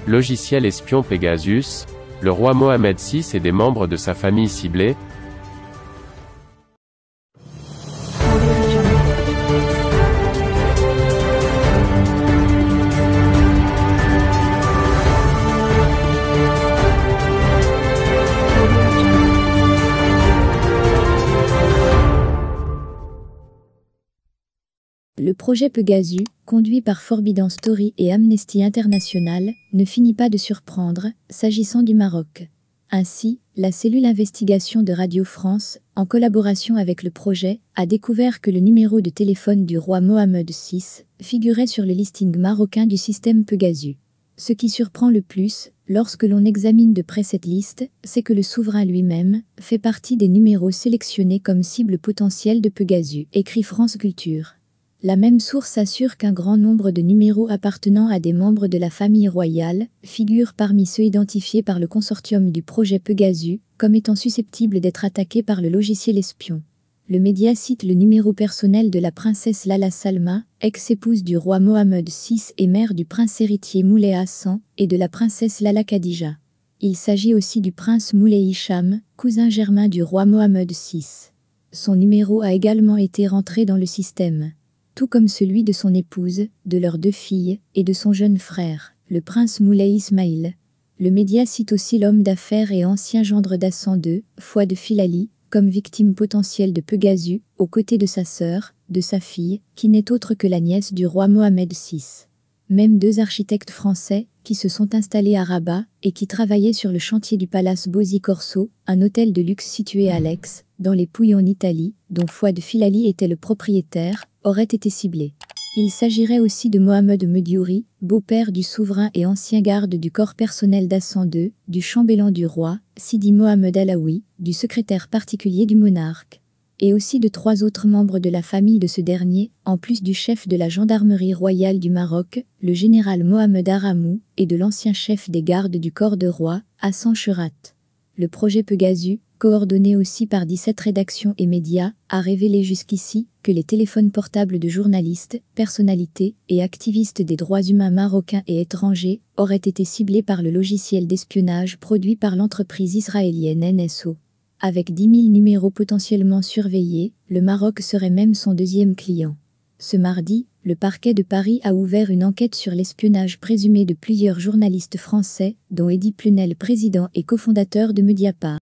Logiciel espion Pegasus, le roi Mohamed VI et des membres de sa famille ciblés. Le projet Pegasus, conduit par Forbidden Story et Amnesty International, ne finit pas de surprendre, s'agissant du Maroc. Ainsi, la cellule investigation de Radio France, en collaboration avec le projet, a découvert que le numéro de téléphone du roi Mohamed VI figurait sur le listing marocain du système Pegasus. Ce qui surprend le plus, lorsque l'on examine de près cette liste, c'est que le souverain lui-même fait partie des numéros sélectionnés comme cible potentielle de Pegasus, écrit France Culture. La même source assure qu'un grand nombre de numéros appartenant à des membres de la famille royale figurent parmi ceux identifiés par le consortium du projet Pegasus comme étant susceptibles d'être attaqués par le logiciel espion. Le média cite le numéro personnel de la princesse Lala Salma, ex-épouse du roi Mohamed VI et mère du prince héritier Moulay Hassan, et de la princesse Lala Khadija. Il s'agit aussi du prince Moulay Hicham, cousin germain du roi Mohamed VI. Son numéro a également été rentré dans le système, tout comme celui de son épouse, de leurs 2 filles, et de son jeune frère, le prince Moulay Ismail. Le média cite aussi l'homme d'affaires et ancien gendre d'Hassan II, Fouad Filali, comme victime potentielle de Pegasus, aux côtés de sa sœur, de sa fille, qui n'est autre que la nièce du roi Mohamed VI. Même 2 architectes français, qui se sont installés à Rabat, et qui travaillaient sur le chantier du Palace Bosi Corso, un hôtel de luxe situé à Aix, dans les Pouilles en Italie, dont Fouad Filali était le propriétaire, auraient été ciblés. Il s'agirait aussi de Mohamed Mediouri, beau-père du souverain et ancien garde du corps personnel d'Hassan II, du chambellan du roi, Sidi Mohamed Alaoui, du secrétaire particulier du monarque, et aussi de 3 autres membres de la famille de ce dernier, en plus du chef de la gendarmerie royale du Maroc, le général Mohamed Aramou, et de l'ancien chef des gardes du corps de roi, Hassan Chourat. Le projet Pegasus, coordonné aussi par 17 rédactions et médias, a révélé jusqu'ici que les téléphones portables de journalistes, personnalités et activistes des droits humains marocains et étrangers auraient été ciblés par le logiciel d'espionnage produit par l'entreprise israélienne NSO. Avec 10 000 numéros potentiellement surveillés, le Maroc serait même son 2e client. Ce mardi, le parquet de Paris a ouvert une enquête sur l'espionnage présumé de plusieurs journalistes français, dont Eddy Plenel, président et cofondateur de Mediapart.